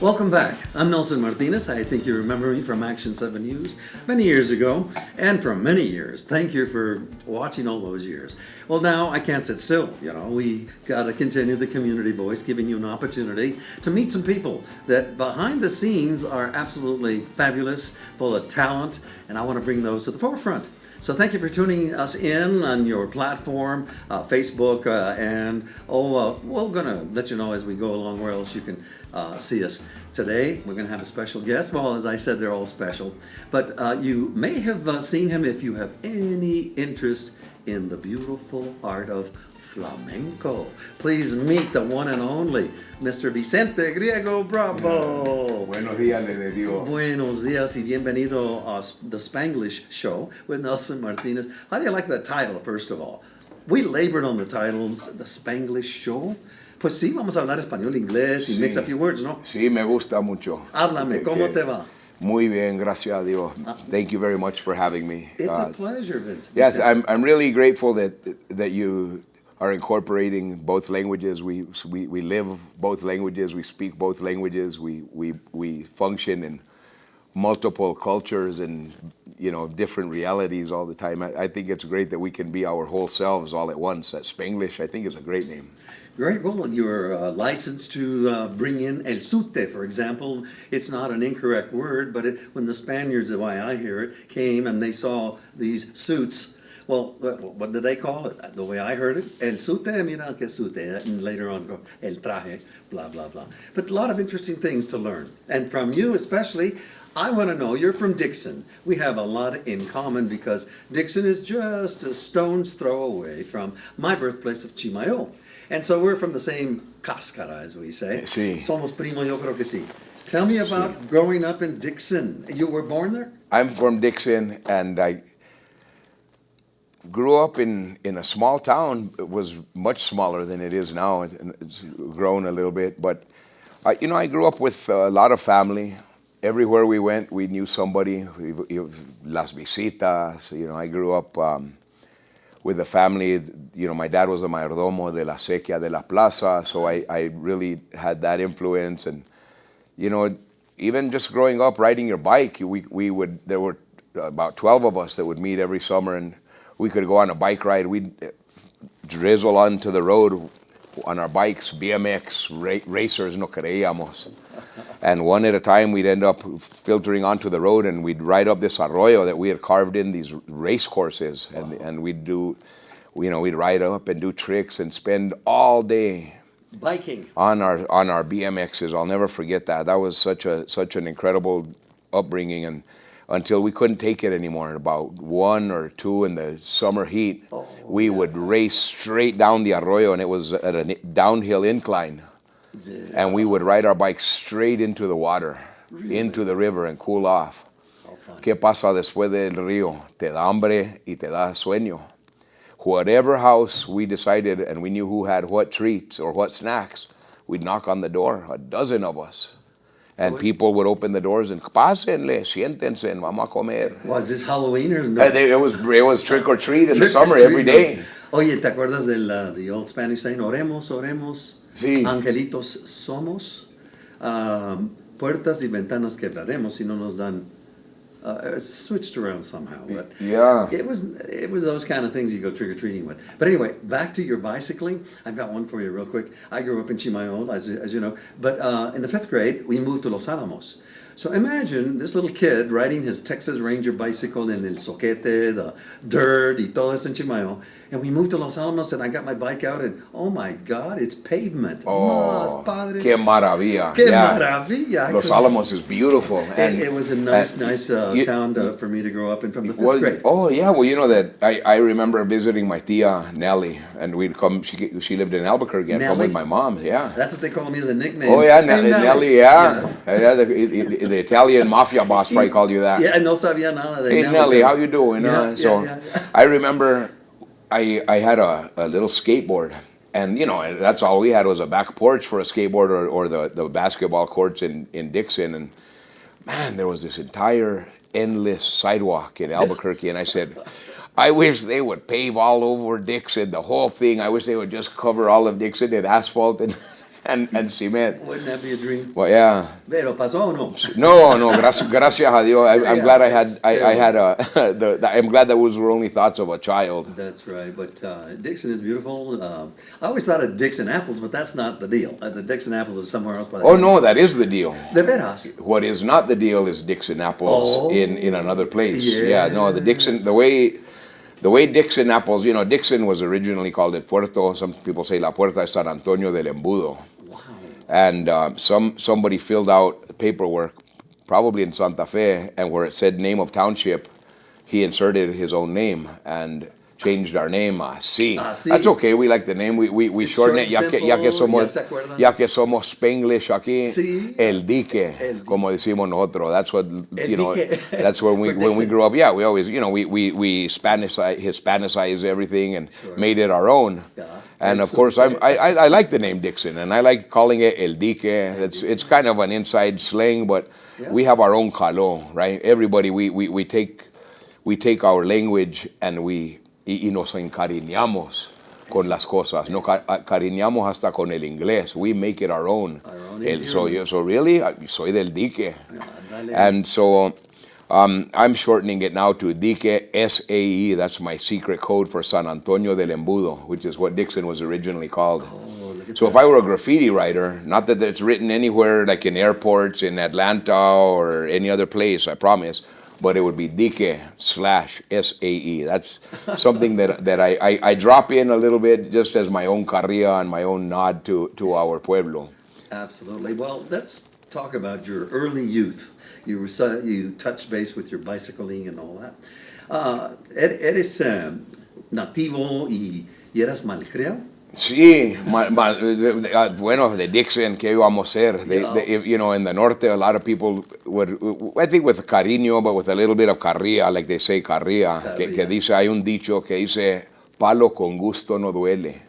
Welcome back. I'm Nelson Martinez. I think you remember me from Action 7 News many years ago, and for many years. Thank you for watching all those years. Well, now I can't sit still. We got to continue the community voice, giving you an opportunity to meet some people that behind the scenes are absolutely fabulous, full of talent, and I want to bring those to the forefront. So thank you for tuning us in on your platform, Facebook, and we're going to let you know as we go along where else you can see us. Today, we're going to have a special guest. Well, as I said, they're all special. But you may have seen him if you have any interest in the beautiful art of flamenco. Please meet the one and only Mr. Vicente Griego. Bravo! Buenos días, le digo. Buenos días y bienvenido a the Spanglish Show with Nelson Martinez. How do you like that title, first of all? We labored on the titles, the Spanglish Show. Pues sí, vamos a hablar español, inglés y mix a few words, ¿no? Sí, me gusta mucho. Háblame, ¿cómo te va? Muy bien, gracias a Dios. Thank you very much for having me. It's a pleasure, Vince. Yes, I'm really grateful that you are incorporating both languages. We live both languages. We speak both languages. We function in multiple cultures and different realities all the time. I think it's great that we can be our whole selves all at once. That Spanglish, I think, is a great name. Great. Well, you're licensed to bring in el sute, for example. It's not an incorrect word, but when the Spaniards, the way I hear it, came and they saw these suits, well, what did they call it? The way I heard it, el sute, mira que sute, and later on, go, el traje, blah, blah, blah. But a lot of interesting things to learn. And from you especially, I want to know, you're from Dixon. We have a lot in common because Dixon is just a stone's throw away from my birthplace of Chimayo. And so we're from the same cáscara, as we say. Sí. Somos primo, yo creo que sí. Tell me about growing up in Dixon. You were born there? I'm from Dixon, and I grew up in a small town. It was much smaller than it is now. It's grown a little bit. But, I grew up with a lot of family. Everywhere we went, we knew somebody. Las visitas. I grew up with the family. My dad was a mayordomo de la Sequía de la Plaza, so I really had that influence. And, even just growing up, riding your bike, there were about 12 of us that would meet every summer, and we could go on a bike ride. We'd drizzle onto the road on our bikes, BMX, racers, no creíamos. And one at a time, we'd end up filtering onto the road, and we'd ride up this arroyo that we had carved in these race courses, and we'd ride up and do tricks and spend all day biking on our BMXs. I'll never forget that. That was such an incredible upbringing, and until we couldn't take it anymore. About 1 or 2 in the summer heat, we would race straight down the arroyo, and it was at a downhill incline. Yeah. And we would ride our bikes straight into the water, into the river, and cool off. ¿Qué pasa después del río? Te da hambre y te da sueño. Whatever house we decided, and we knew who had what treats or what snacks, we'd knock on the door, a dozen of us. And people would open the doors and, pásenle, siéntense, vamos a comer. Was this Halloween or no? It was trick or treat in the summer every day. Oye, ¿te acuerdas the old Spanish saying, oremos, oremos, sí. Angelitos somos, puertas y ventanas quebraremos si no nos dan. Switched around somehow, but yeah, it was those kind of things you go trick-or-treating with. But anyway, back to your bicycling. I've got one for you real quick. I grew up in Chimayo, as you know, but in the 5th grade, we moved to Los Alamos. So imagine this little kid riding his Texas Ranger bicycle in el soquete, the dirt, y todo eso en Chimayo. And we moved to Los Alamos, and I got my bike out, and oh my God, it's pavement. Oh, Mas padre. Qué maravilla. Qué maravilla. Los Alamos is beautiful. And it was a nice town for me to grow up in from the 5th grade. Oh, yeah. Well, that I remember visiting my tia, Nelly, and we'd come, she lived in Albuquerque, and come with my mom, yeah. That's what they call me as a nickname. Oh, yeah, Nelly, yeah. Yes. The Italian mafia boss probably called you that. Yeah, no sabía nada de Hey, Nelly, how you doing? Yeah. I remember I had a little skateboard, and that's all we had was a back porch for a skateboard or the basketball courts in Dixon. And man, there was this entire endless sidewalk in Albuquerque, and I said, I wish they would pave all over Dixon, the whole thing. I wish they would just cover all of Dixon in asphalt. And and cement. Wouldn't that be a dream? Well, yeah. Pero pasó o no? No, gracias a Dios. I'm glad I'm glad that was the only thoughts of a child. That's right, but Dixon is beautiful. I always thought of Dixon Apples, but that's not the deal. The Dixon Apples is somewhere else. Oh no, that is the deal. De veras. What is not the deal is Dixon Apples in another place. Yes. Yeah, no, the Dixon, the way Dixon Apples, Dixon was originally called El Puerto. Some people say La Puerta de San Antonio del Embudo. Wow. And somebody filled out paperwork, probably in Santa Fe, and where it said name of township, he inserted his own name and changed our name así. That's okay. We like the name. We shorten it. Ya que somos Spanglish aquí. Sí. El dique, como decimos nosotros. That's what That's when we grew up. Yeah, we always we Hispanicize everything and made it our own. Yeah. And of course, I like the name Dixon, and I like calling it El Dique. It's kind of an inside slang, but we have our own caló, right? Everybody we take our language and y nos encariñamos con las cosas. Nos cariñamos hasta con el inglés. We make it our own. So really, soy del dique. And so I'm shortening it now to Dique SAE. That's my secret code for San Antonio del Embudo, which is what Dixon was originally called. So if I were a graffiti writer, not that it's written anywhere like in airports in Atlanta or any other place, I promise, but it would be Dique/SAE. That's something that I drop in a little bit just as my own carrilla and my own nod to our pueblo. Absolutely. Well, let's talk about your early youth. You touched base with your bicycling and all that. ¿Eres nativo y eras malcriado? Sí, bueno, de Dixon, ¿qué íbamos a ser? In the norte, a lot of people would, I think with cariño, but with a little bit of carrilla, like they say carrilla, que dice, hay un dicho que dice, palo con gusto no duele.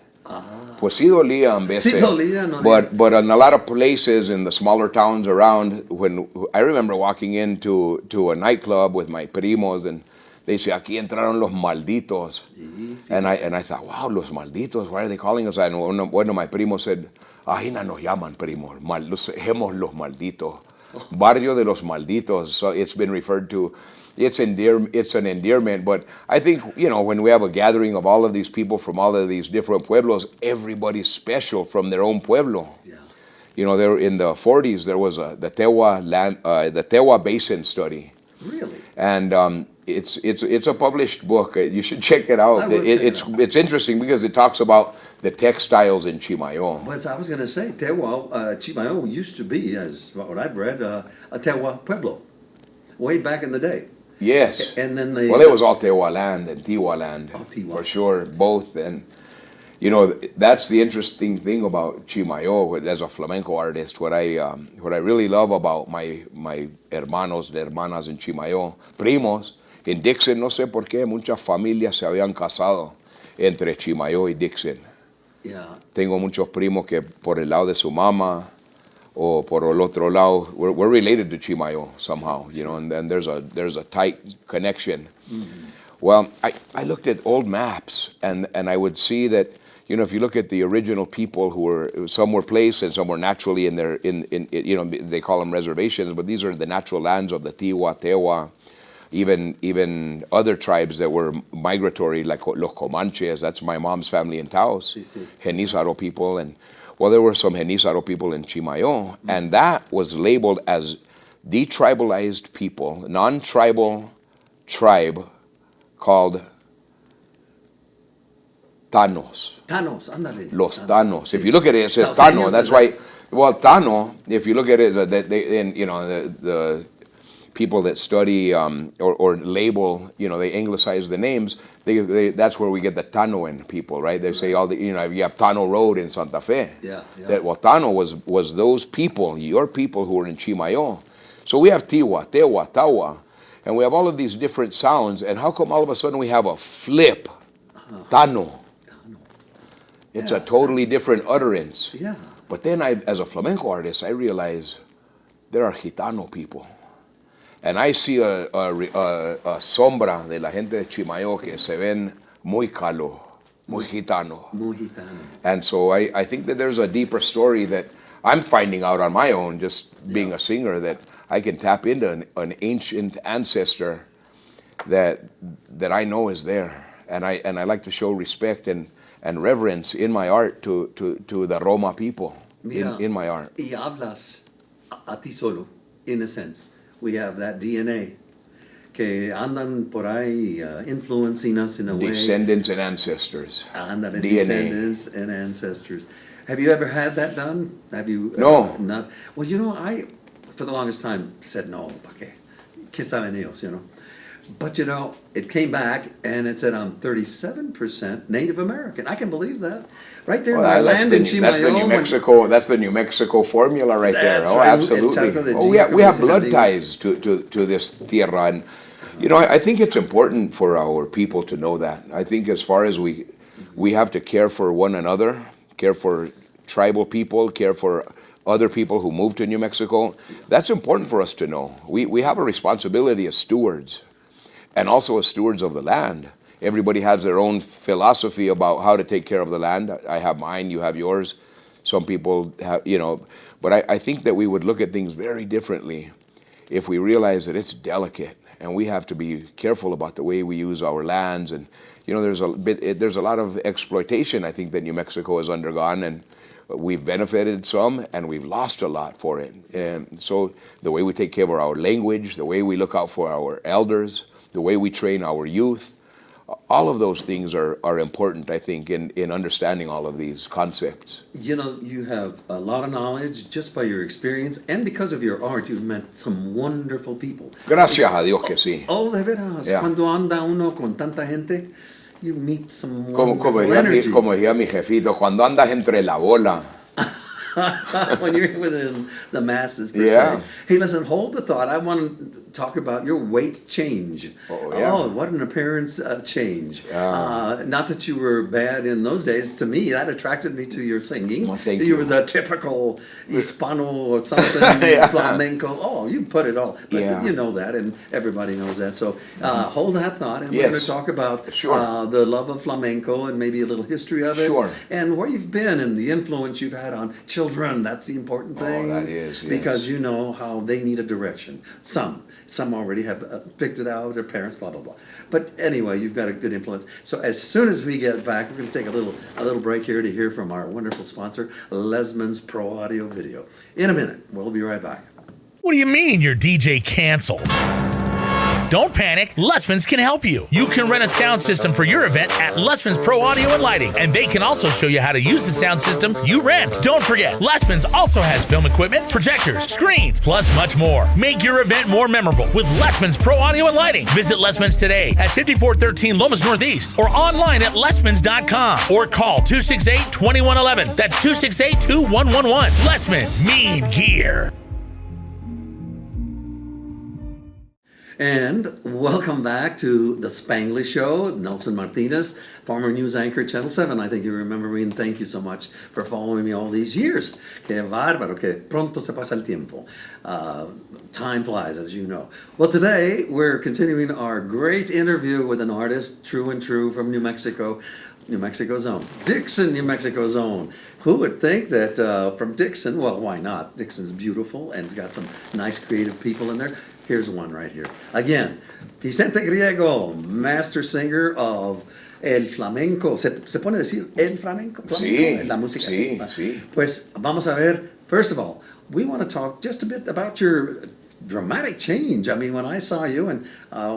Pues sí dolía en veces. Sí dolía, no. But in a lot of places in the smaller towns around, when I remember walking into a nightclub with my primos, and they say, aquí entraron los malditos. And I thought, wow, los malditos, why are they calling us? And one of my primos said, ahí no nos llaman primos, somos los malditos. Barrio de los malditos. So it's been referred to, it's an endearment, but I think, when we have a gathering of all of these people from all of these different pueblos, everybody's special from their own pueblo. Yeah. There in the 40s, there was the Tewa Basin study. Really? And it's a published book. You should check it out. It's interesting because it talks about the textiles in Chimayo. Well, I was going to say, Tewa, Chimayo used to be, as what I've read, a Tewa Pueblo, way back in the day. Yes. And then it was all Tewa land and Tiwa land, for sure, both. And that's the interesting thing about Chimayo. As a flamenco artist, what I really love about my hermanos de hermanas in Chimayo, primos. En Dixon, no sé por qué, muchas familias se habían casado entre Chimayo y Dixon. Yeah. Tengo muchos primos que por el lado de su mamá o por el otro lado, we're related to Chimayo somehow, and then there's a tight connection. Mm-hmm. Well, I looked at old maps and I would see that, if you look at the original people some were placed and some were naturally in they call them reservations, but these are the natural lands of the Tiwa, Tewa, even other tribes that were migratory, like los Comanches. That's my mom's family in Taos. Genízaro people, and there were some Genízaro people in Chimayo, and that was labeled as detribalized people, non-tribal tribe called Tanos. Tanos, ándale. Los Tanos. If you look at it, it says Tano. That's why. Well, Tano. If you look at it, the people that study or label, they anglicize the names. That's where we get the Tanoan people, right? They say all the, you have Tano Road in Santa Fe. Yeah. Tano was those people, your people who were in Chimayo. So we have Tiwa, Tewa, Tawa, and we have all of these different sounds. And how come all of a sudden we have a flip, Tano? It's a totally different utterance. Yeah. But then as a flamenco artist, I realize there are Gitano people. And I see a sombra de la gente de Chimayo que se ven muy calo. muy gitano. Muy gitano. And so I think that there's a deeper story that I'm finding out on my own, just being a singer, that I can tap into an ancient ancestor that I know is there. And I like to show respect and reverence in my art to the Roma people in my art. Y hablas a ti solo, in a sense. We have that DNA que andan por ahí influencing us in a way. Descendants and ancestors. Andan, DNA. Descendants and ancestors. Have you ever had that done? Have you? No. Not. Well, you know, I, for the longest time, said no. ¿Para qué? ¿Qué saben ellos? You know. But you know, it came back and it said I'm 37% Native American. I can believe that. Right there in my land in Chimayo. That's the New Mexico. That's the New Mexico formula right there. Oh, right. Absolutely. Oh, we have blood ties to this tierra, and you know, I think it's important for our people to know that. I think as far as we have to care for one another, care for tribal people, care for other people who move to New Mexico. That's important for us to know. We have a responsibility as stewards, and also as stewards of the land. Everybody has their own philosophy about how to take care of the land. I have mine, you have yours. Some people have, you know, but I think that we would look at things very differently if we realize that it's delicate and we have to be careful about the way we use our lands. And you know, there's a lot of exploitation, I think, that New Mexico has undergone, and we've benefited some and we've lost a lot for it. And so the way we take care of our language, the way we look out for our elders, the way we train our youth, all of those things are important, I think, in understanding all of these concepts. You know, you have a lot of knowledge just by your experience, and because of your art, you've met some wonderful people. Gracias a Dios que sí. Oh, de veras. Yeah. Cuando anda uno con tanta gente, you meet some Como wonderful energy. como decía mi jefito, cuando andas entre la bola. When you're within the masses, per Yeah. se. Hey, listen, hold the thought. I want to talk about your weight change. Oh, yeah. Oh, what an appearance change. Yeah. Not that you were bad in those days. To me, that attracted me to your singing. Well, thank you you. were the typical Hispano or something, Yeah. flamenco. Oh, you put it all. But Yeah. you know that, and everybody knows that. So hold that thought, and we're Yes. going to talk about Sure. the love of flamenco and maybe a little history of it. Sure. And where you've been and the influence you've had on children. That's the important thing. Oh, that is, yes. Because you know how they need a direction. Some already have picked it out, their parents, blah, blah, blah. But anyway, you've got a good influence. So as soon as we get back, we're going to take a little break here to hear from our wonderful sponsor, Lesman's Pro Audio Video. In a minute, we'll be right back. What do you mean your DJ canceled? Don't panic, Lesman's can help you. You can rent a sound system for your event at Lesman's Pro Audio and Lighting, and they can also show you how to use the sound system you rent. Don't forget, Lesman's also has film equipment, projectors, screens, plus much more. Make your event more memorable with Lesman's Pro Audio and Lighting. Visit Lesman's today at 5413 Lomas Northeast or online at lesmans.com or call 268-2111. That's 268-2111. Lesman's Mean Gear. And welcome back to the Spanglish Show. Nelson Martinez, former news anchor, Channel 7. I think you remember me, and thank you so much for following me all these years. Que bárbaro, que pronto se pasa el tiempo. Time flies, as you know. Well, today we're continuing our great interview with an artist, true and true, from New Mexico. New Mexico Zone. Dixon, New Mexico Zone. Who would think that from Dixon, well, why not? Dixon's beautiful and it's got some nice creative people in there. Here's one right here. Again, Vicente Griego, master singer of el flamenco. ¿Se pone a decir el flamenco? Sí, La música. sí, sí. Pues vamos a ver. First of all, we want to talk just a bit about your dramatic change. I mean, when I saw you and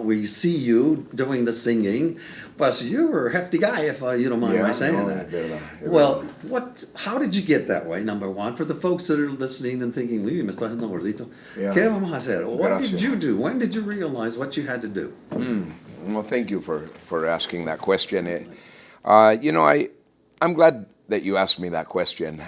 we see you doing the singing, but you were a hefty guy, if you don't mind my saying that. Well, how did you get that way, number one? For the folks that are listening and thinking, me está haciendo gordito. Yeah. ¿Qué vamos a hacer? What Gracias. did you do? When did you realize what you had to do? Well, thank you for asking that question. You know, I'm glad that you asked me that question.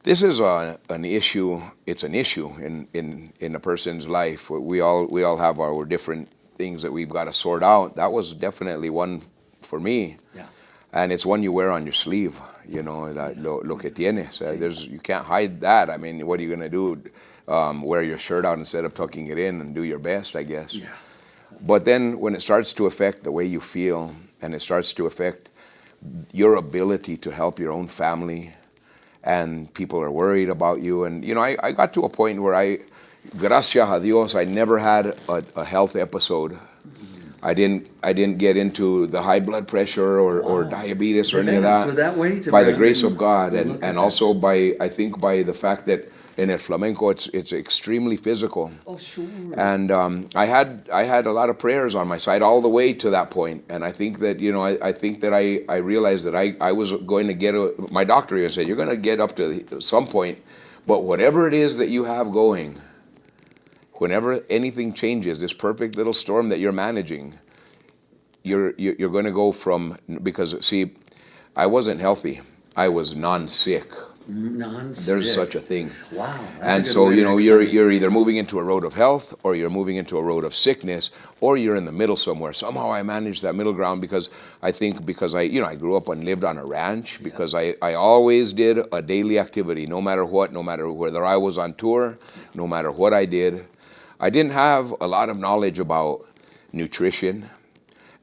This is an issue. It's an issue in a person's life. We all have our different things that we've got to sort out. That was definitely one for me. Yeah. And it's one you wear on your sleeve. You know, lo que tienes. You can't hide that. I mean, what are you gonna do? Wear your shirt out instead of tucking it in and do your best, I guess. Yeah. But then when it starts to affect the way you feel, and it starts to affect your ability to help your own family, and people are worried about you. And, I got to a point where gracias a Dios, I never had a health episode. I didn't get into the high blood pressure or diabetes or any of that. So that way, by the grace of God, and also I think by the fact that in el flamenco it's extremely physical. Oh, sure. And I had a lot of prayers on my side all the way to that point. And I think that I think that I realized that I was going to get my doctor even said, you're going to get up to some point, but whatever it is that you have going, whenever anything changes, this perfect little storm that you're managing, you're going to go from, because see, I wasn't healthy, I was non-sick. Non-sick. There's such a thing. Wow. And so you're either moving into a road of health, or you're moving into a road of sickness, or you're in the middle somewhere. Somehow I managed that middle ground because I I grew up and lived on a ranch, because I always did a daily activity, no matter what, no matter whether I was on tour, no matter what I did. I didn't have a lot of knowledge about nutrition.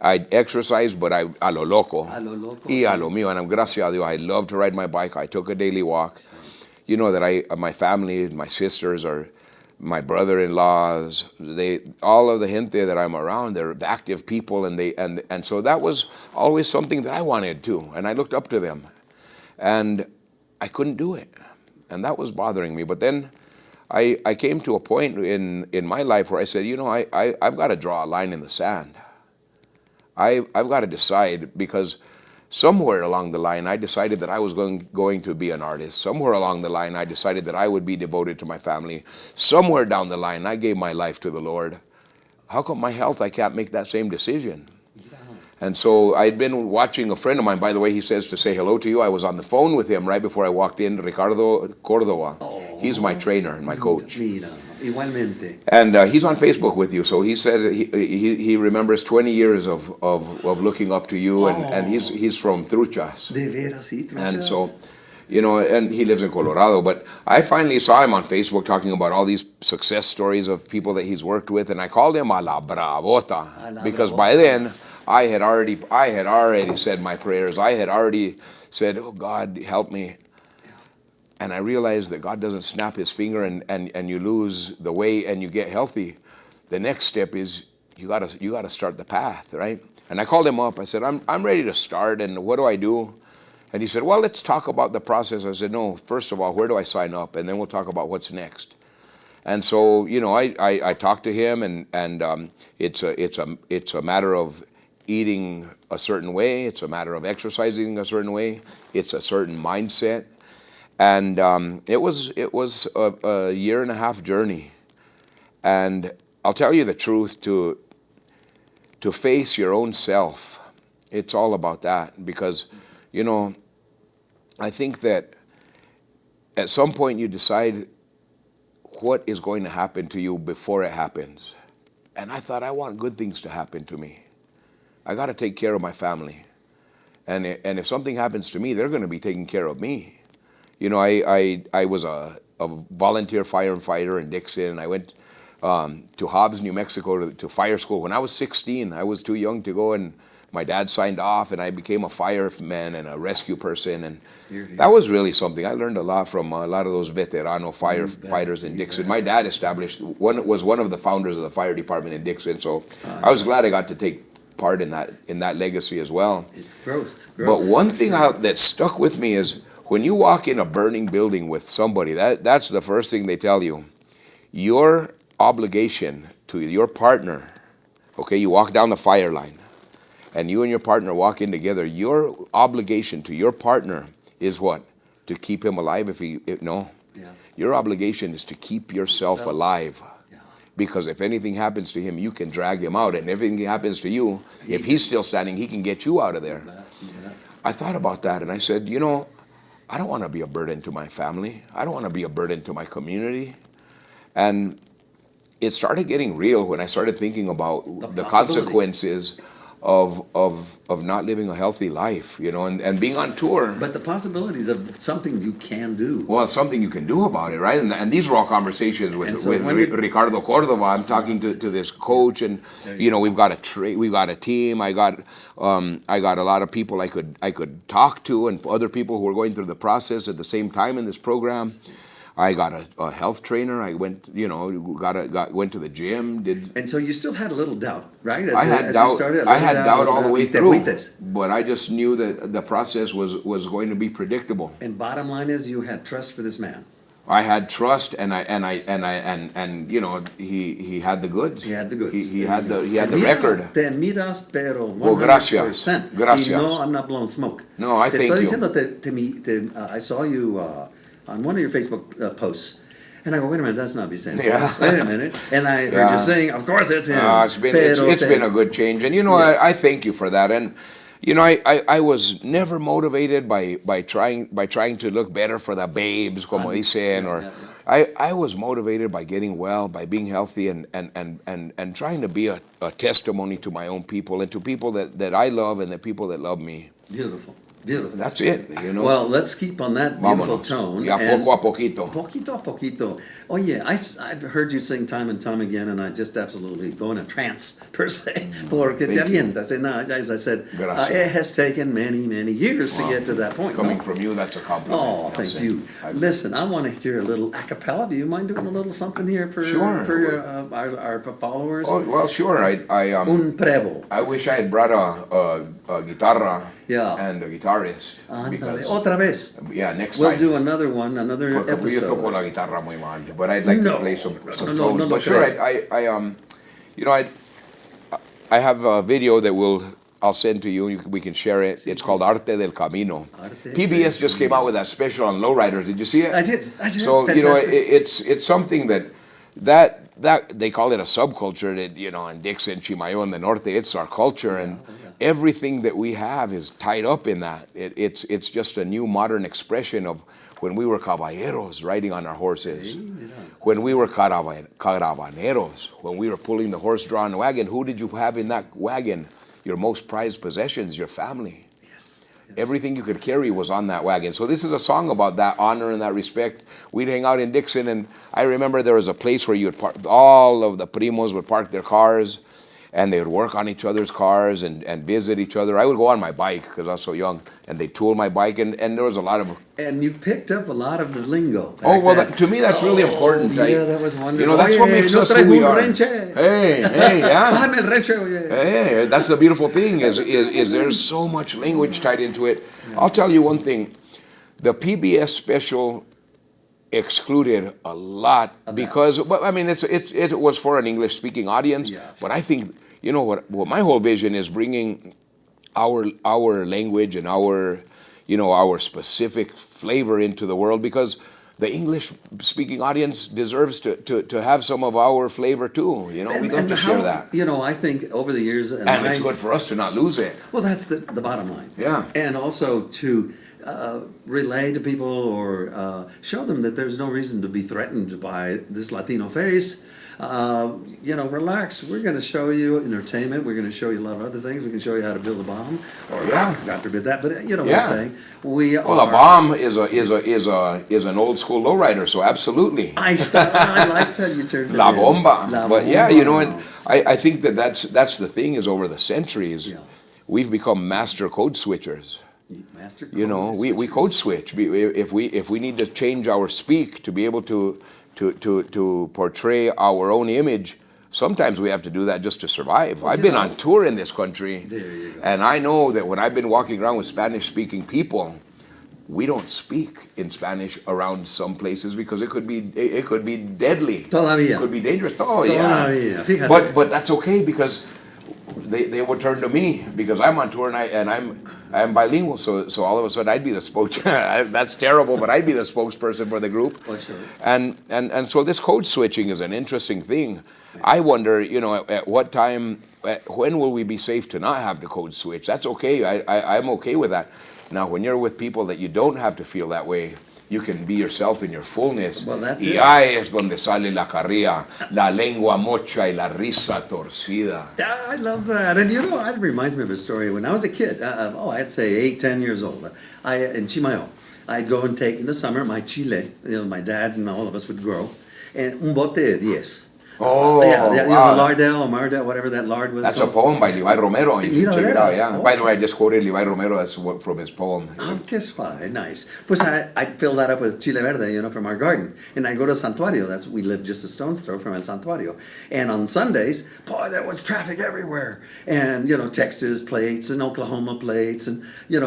I exercised, but a lo loco. A lo loco. Y a lo mío. And gracias a Dios, I love to ride my bike. I took a daily walk. You know that my family, my sisters, or my brother-in-laws, all of the gente that I'm around, they're active people, and so that was always something that I wanted to, and I looked up to them, and I couldn't do it, and that was bothering me. But then I came to a point in my life where I said, I've got to draw a line in the sand. I've got to decide, because somewhere along the line I decided that I was going to be an artist. Somewhere along the line I decided that I would be devoted to my family. Somewhere down the line I gave my life to the Lord. How come my health I can't make that same decision? And so I'd been watching a friend of mine, by the way, he says to say hello to you. I was on the phone with him right before I walked in, Ricardo Cordova. He's my trainer and my coach. Mira, igualmente. And he's on Facebook with you. So he said he remembers 20 years of looking up to you, and he's from Truchas. De veras, sí, Truchas. And so, and he lives in Colorado. But I finally saw him on Facebook talking about all these success stories of people that he's worked with, and I called him a la bravota, because by then I had already said my prayers. I had already said, oh, God, help me. And I realized that God doesn't snap his finger and you lose the way and you get healthy. The next step is you gotta start the path, right? And I called him up. I said, I'm ready to start, and what do I do? And he said, well, let's talk about the process. I said, no, first of all, where do I sign up? And then we'll talk about what's next. And so, I talked to him, and it's a matter of eating a certain way. It's a matter of exercising a certain way. It's a certain mindset. And it was a year and a half journey. And I'll tell you the truth, to face your own self, it's all about that. Because, I think that at some point you decide what is going to happen to you before it happens. And I thought, I want good things to happen to me. I got to take care of my family. And if something happens to me, they're going to be taking care of me. I was a volunteer firefighter in Dixon. I went to Hobbs, New Mexico, to fire school. When I was 16, I was too young to go, and my dad signed off, and I became a fireman and a rescue person. And that was really something. I learned a lot from a lot of those veterano firefighters in Dixon. My dad was one of the founders of the fire department in Dixon, so I was glad I got to take part in that legacy as well. It's growth. But one thing that stuck with me is, when you walk in a burning building with somebody, that's the first thing they tell you. Your obligation to your partner, okay, you walk down the fire line, and you and your partner walk in together, your obligation to your partner is what? To keep him alive no. Yeah. Your obligation is to keep yourself alive. Yeah. Because if anything happens to him, you can drag him out. And if anything happens to you, if he's still standing, he can get you out of there. I thought about that, and I said, I don't want to be a burden to my family. I don't want to be a burden to my community. And it started getting real when I started thinking about the consequences of not living a healthy life, and being on tour. But the possibilities of something you can do. Well, it's something you can do about it, right? And these are all conversations with Ricardo Cordova. I'm talking to this coach, and we've got a team. I got a lot of people I could talk to, and other people who are going through the process at the same time in this program. I got a health trainer. I went, went to the gym. And so you still had a little doubt, right? I had doubt all the way through, but I just knew that the process was going to be predictable. And bottom line is, you had trust for this man. I had trust, and he had the goods. He had the goods. He had the record. Te miras, pero 100%. Oh, gracias. Gracias. No, I'm not blowing smoke. No, I thank you. I saw you on one of your Facebook posts, and I go, wait a minute, that's not Vicente. Yeah. Wait a minute, and I heard you saying, of course it's him. It's been a good change, and yes. I thank you for that. And I was never motivated by trying to look better for the babes, como dicen, or I was motivated by getting well, by being healthy, and trying to be a testimony to my own people and to people that I love and the people that love me. Beautiful. That's it, Well, let's keep on that beautiful tone. Ya poco a poquito. Poquito a poquito. Oh yeah, I've heard you sing time and time again, and I just absolutely go in a trance, per se. Porque te avientas. And as I said, it has taken many, many years to get to that point. Coming from you, that's a compliment. Oh, thank you. Listen, I want to hear a little a cappella. Do you mind doing a little something here for our followers? Oh, well, sure. Un prevo. I wish I had brought a guitarra. Yeah. And a guitarist. Otra vez. Yeah, next time. We'll do another one, another episode. Yo toco la guitarra muy mal, but I'd like to play some tones. But sure, I have a video that I'll send to you. We can share it. It's called Arte del Camino. PBS just came out with that special on lowriders. Did you see it? I did. So it's something that they call it a subculture. That in Dixon, Chimayo, and the Norte, it's our culture, and everything that we have is tied up in that. It's just a new modern expression of when we were caballeros riding on our horses, when we were caravaneros, when we were pulling the horse-drawn wagon. Who did you have in that wagon? Your most prized possessions, your family. Yes. Everything you could carry was on that wagon. So this is a song about that honor and that respect. We'd hang out in Dixon, and I remember there was a place where you would park. All of the primos would park their cars, and they would work on each other's cars and visit each other. I would go on my bike because I was so young, and they tool my bike, and there was a lot of... And you picked up a lot of the lingo. Oh, well, to me, that's really important. Yeah, that was wonderful. That's what makes us who we are. Hey, yeah. Hey, that's the beautiful thing, is there's so much language tied into it. Yeah. I'll tell you one thing. The PBS special excluded a lot because, it was for an English-speaking audience, but I think, what my whole vision is bringing our language and our specific flavor into the world, because the English-speaking audience deserves to have some of our flavor too. We'd love to share that. I think over the years, and it's good for us to not lose it. Well, that's the bottom line. Yeah, and also to relay to people or show them that there's no reason to be threatened by this Latino face. Relax. We're going to show you entertainment. We're going to show you a lot of other things. We can show you how to build a bomb, or God forbid that. But what I'm saying. A bomb is an old school lowrider. So absolutely. I like how you turned it La bomba. But and I think that's the thing, is over the centuries, we've become master code switchers. We code switch. If we need to change our speak to be able to portray our own image, sometimes we have to do that just to survive. I've been on tour in this country, and I know that when I've been walking around with Spanish-speaking people, we don't speak in Spanish around some places because it could be deadly. Todavía. It could be dangerous. Oh yeah. But that's okay, because they would turn to me because I'm on tour and I'm bilingual, so all of a sudden I'd be the that's terrible, but I'd be the spokesperson for the group. Oh, sure. And so this code switching is an interesting thing. I wonder, at what time, when will we be safe to not have the code switch? That's okay. I'm okay with that. Now, when you're with people that you don't have to feel that way, you can be yourself in your fullness. Well, that's y it. ahí es donde sale la carrilla, la lengua mocha y la risa torcida. I love that. And you know, it reminds me of a story. When I was a kid, I'd say 8, 10 years old, in Chimayo, I'd go and take in the summer my chile, my dad and all of us would grow, and un bote de 10. Oh, yeah, you wow. know, Lardell or Mardell, whatever that lard was. That's called. a poem by Levi Romero. If you Mira, check it out, veras. yeah. Oh. By the way, I just quoted Levi Romero. That's from his poem. Oh, guess why? Nice. Pues I'd fill that up with chile verde, from our garden. And I'd go to Santuario. We lived just a stone's throw from El Santuario. And on Sundays, boy, there was traffic everywhere. And, Texas plates and Oklahoma plates and,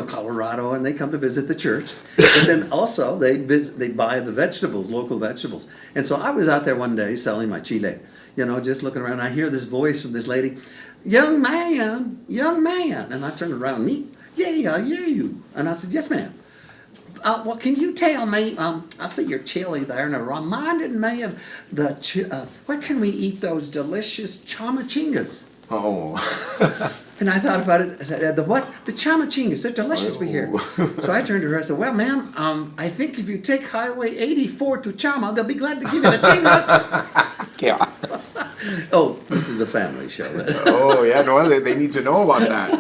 Colorado. And they come to visit the church. But then also they buy the vegetables, local vegetables. And so I was out there one day selling my chile. Just looking around, I hear this voice from this lady, young man. And I turned around, me? Yeah, you. And I said, yes, ma'am. Well, can you tell me, I see your chili there, and it reminded me of where can we eat those delicious chamachingas? Oh. And I thought about it. I said, the what? The chamachingas. They're delicious we hear. So I turned to her and said, well, ma'am, I think if you take Highway 84 to Chama, they'll be glad to give you the chingas. Yeah. Oh, this is a family show. Oh, yeah, no, they need to know about that.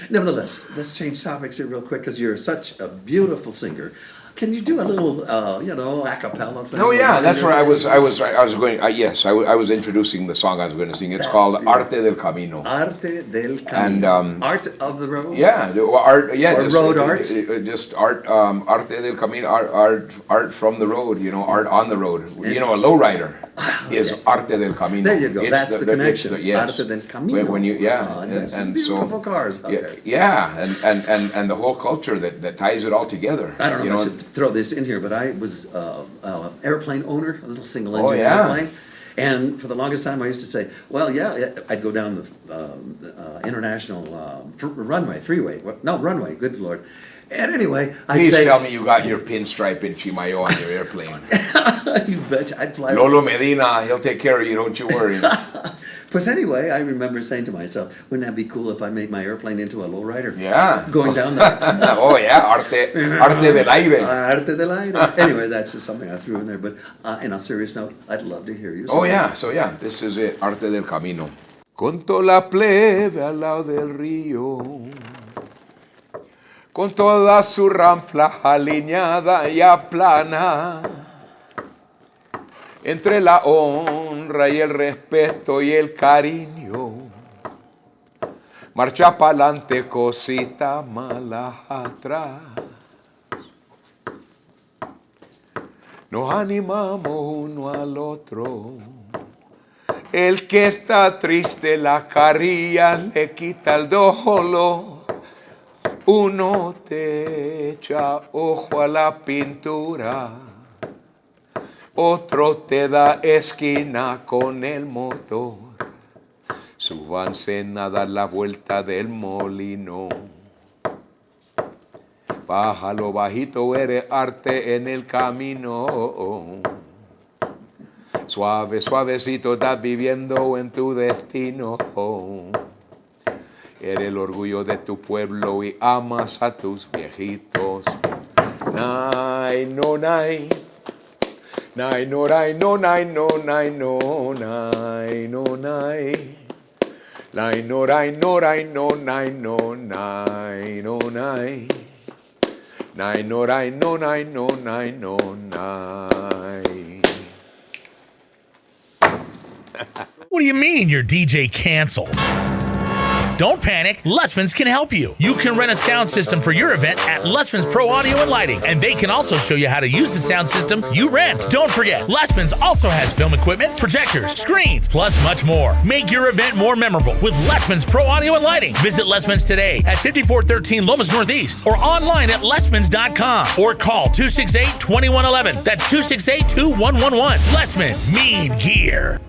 Nevertheless, let's change topics here real quick because you're such a beautiful singer. Can you do a little, a cappella thing? Oh yeah, that's where I was going. Yes, I was introducing the song I was going to sing. It's called beautiful. Arte del Camino. Arte del Camino. And art of the road. yeah, art. Yeah, or just, road art. Just art. Arte del Camino. Art from the road. Art on the road. A lowrider is Arte del Camino. There you go. That's the connection. Yes. Arte del Camino. When you and beautiful so cars. Okay. yeah, and the whole culture that ties it all together. I don't know if I should throw this in here, but I was airplane owner, a little single engine airplane, and for the longest time I used to say, well, yeah, I'd go down the international runway, good Lord. And anyway, I'd say... Please tell me you got your pinstripe in Chimayo on your airplane. You betcha, I'd fly... Lolo Medina, he'll take care of you, don't you worry. But anyway, I remember saying to myself, wouldn't that be cool if I made my airplane into a lowrider? Yeah. Going down there. Oh yeah, arte del aire. Arte del aire. Anyway, that's just something I threw in there. But in a serious note, I'd love to hear you sing. Oh yeah, so yeah, this is it, Arte del Camino. Con toda la plebe al lado del río, con toda su rampla alineada y aplana, entre la honra y el respeto y el cariño, marcha pa'lante, cosita mala atrás. Nos animamos uno al otro. El que está triste la carilla le quita el dolor. Uno te echa ojo a la pintura, otro te da esquina con el motor. Súbanse a dar la vuelta del molino. Bájalo bajito, eres arte en el camino. Suave, suavecito estás viviendo en tu destino. Eres el orgullo de tu pueblo y amas a tus viejitos. Nay, no, nay. Nay, no, nay, no, nay, no, nay, no, nay, no, nay. Nay, no, nay, no, nay, no, nay, no, nay, no, nay. Nay, no, nay, no, nay, no, nay, no, nay. What do you mean your DJ canceled? Don't panic, Lessmans can help you. You can rent a sound system for your event at Lessmans Pro Audio and Lighting, and they can also show you how to use the sound system you rent. Don't forget, Lessmans also has film equipment, projectors, screens, plus much more. Make your event more memorable with Lessmans Pro Audio and Lighting. Visit Lessmans today at 5413 Lomas Northeast or online at lessmans.com or call 268-2111. That's 268-2111. Lessmans, mean gear.